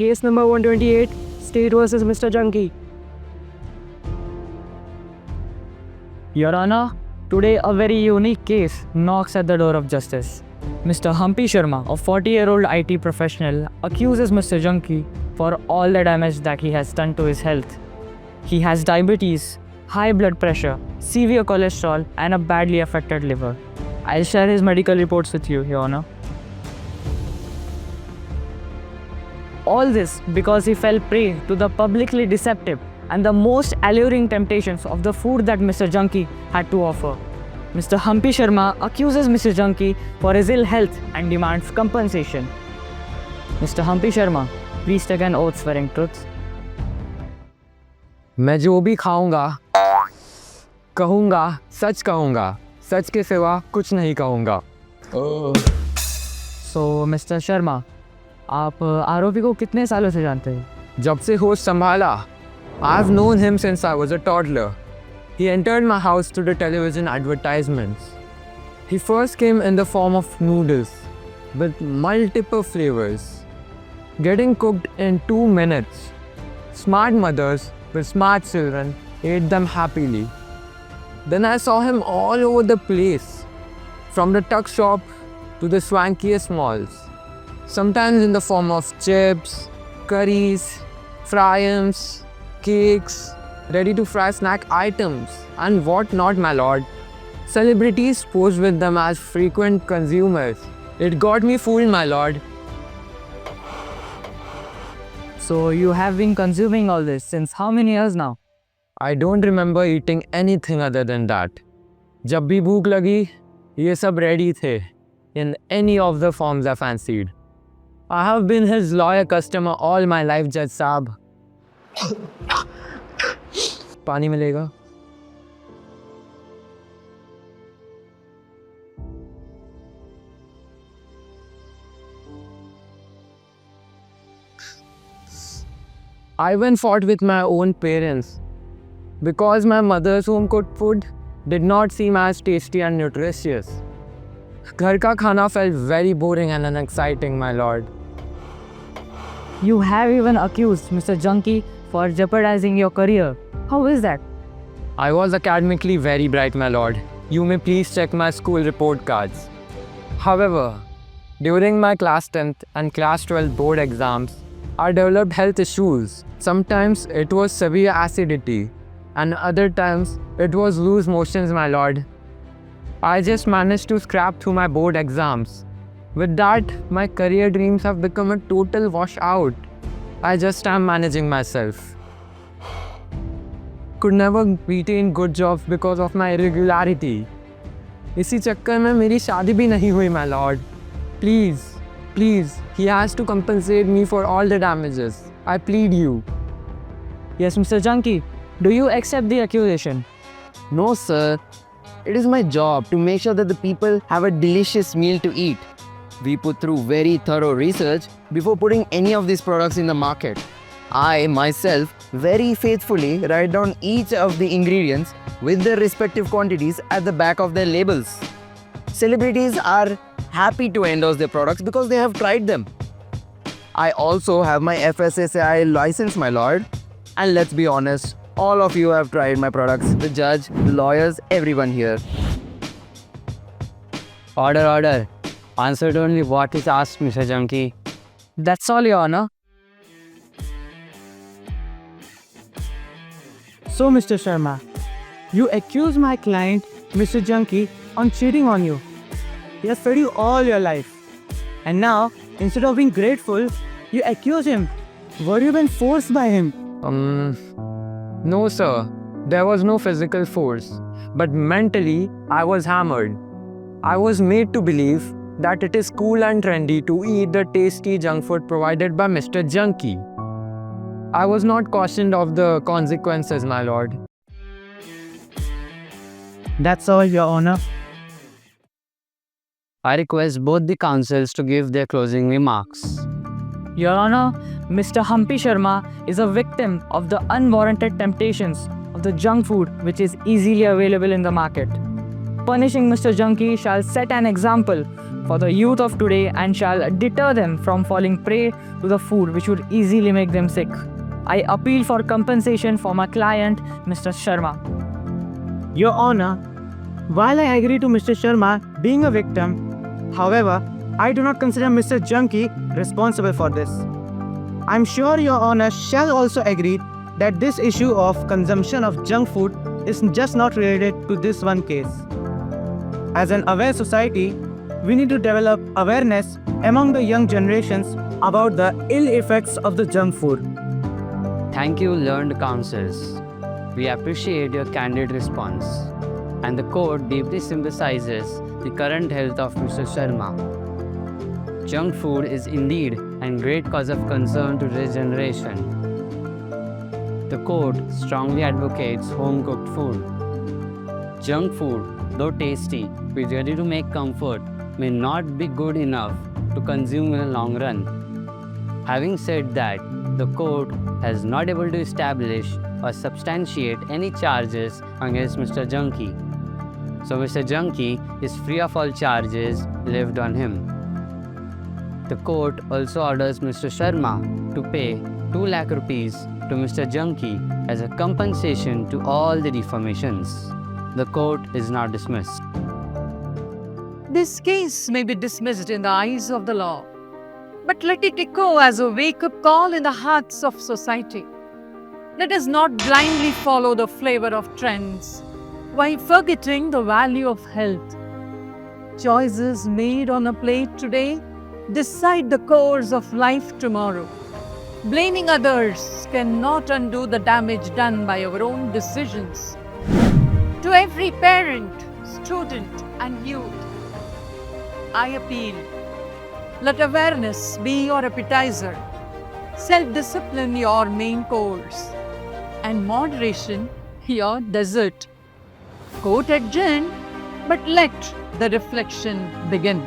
Case number 128, State versus Mr. Junkie. Your Honor, today a very unique case knocks at the door of justice. Mr. Humpy Sharma, a 40-year-old IT professional, accuses Mr. Junkie for all the damage that he has done to his health. He has diabetes, high blood pressure, severe cholesterol, and a badly affected liver. I'll share his medical reports with you, Your Honor. All this because he fell prey to the publicly deceptive and the most alluring temptations of the food that Mr. Junkie had to offer. Mr. Humpy Sharma accuses Mr. Junkie for his ill health and demands compensation. Mr. Humpy Sharma, please take an oath swearing truth. मैं जो भी खाऊंगा कहूँगा, सच के सिवा कुछ नहीं कहूँगा। So, Mr. Sharma, आप आरोपी को कितने सालों से जानते हैं? जब से होश संभाला, I've known him since I was a toddler. He entered my house through the television advertisements. He first came in the form of noodles with multiple flavors, getting cooked in 2 minutes. Smart mothers with smart children ate them happily. Then I saw him all over the place, from the tuck shop to the swankiest malls, sometimes in the form of chips, curries, fry-ins, cakes, ready-to-fry snack items, and what not, my lord. Celebrities posed with them as frequent consumers. It got me fooled, my lord. So, you have been consuming all this since how many years now? I don't remember eating anything other than that. जब भी भूख लगी, ये सब ready थे, in any of the forms I fancied. I have been his loyal customer all my life, Judge Saab. पानी मिलेगा? I even fought with my own parents because my mother's home-cooked food did not seem as tasty and nutritious. घर का खाना felt very boring and unexciting, my lord. You have even accused Mr. Junkie for jeopardizing your career. How is that? I was academically very bright, my lord. You may please check my school report cards. However, during my class 10th and class 12 board exams, I developed health issues. Sometimes it was severe acidity, and other times it was loose motions, my lord. I just managed to scrap through my board exams. With that, my career dreams have become a total washout. I just am managing myself. Could never retain good jobs because of my irregularity. इसी चक्कर में मेरी शादी भी नहीं हुई, my lord. Please, he has to compensate me for all the damages. I plead you. Yes, Mr. Junkie, do you accept the accusation? No, sir. It is my job to make sure that the people have a delicious meal to eat. We put through very thorough research before putting any of these products in the market. I, myself, very faithfully write down each of the ingredients with their respective quantities at the back of their labels. Celebrities are happy to endorse their products because they have tried them. I also have my FSSAI license, my lord. And let's be honest, all of you have tried my products. The judge, the lawyers, everyone here. Order. Answered only what is asked, Mr. Junkie. That's all, Your Honor. So, Mr. Sharma, you accuse my client, Mr. Junkie, on cheating on you. He has fed you all your life. And now, instead of being grateful, you accuse him. Were you being forced by him? No, sir. There was no physical force. But mentally, I was hammered. I was made to believe that it is cool and trendy to eat the tasty junk food provided by Mr. Junkie. I was not cautioned of the consequences, my lord. That's all, Your Honor. I request both the counsels to give their closing remarks. Your Honor, Mr. Humpy Sharma is a victim of the unwarranted temptations of the junk food which is easily available in the market. Punishing Mr. Junkie shall set an example for the youth of today and shall deter them from falling prey to the food which would easily make them sick. I appeal for compensation for my client, Mr. Sharma. Your Honor, while I agree to Mr. Sharma being a victim, however, I do not consider Mr. Junkie responsible for this. I'm sure Your Honor shall also agree that this issue of consumption of junk food is just not related to this one case. As an aware society, we need to develop awareness among the young generations about the ill effects of the junk food. Thank you, learned counsels. We appreciate your candid response, and the court deeply sympathizes the current health of Mr. Sharma. Junk food is indeed a great cause of concern to this generation. The court strongly advocates home-cooked food. Junk food, though tasty, be ready to make comfort, may not be good enough to consume in the long run. Having said that, the court has not able to establish or substantiate any charges against Mr. Junkie. So Mr. Junkie is free of all charges levied on him. The court also orders Mr. Sharma to pay 2 lakh rupees to Mr. Junkie as a compensation to all the defamations. The court is now dismissed. This case may be dismissed in the eyes of the law, but let it echo as a wake-up call in the hearts of society. Let us not blindly follow the flavor of trends while forgetting the value of health. Choices made on a plate today decide the course of life tomorrow. Blaming others cannot undo the damage done by our own decisions. To every parent, student, and youth, I appeal. Let awareness be your appetizer, self-discipline your main course, and moderation your dessert. Court adjourned, but let the reflection begin.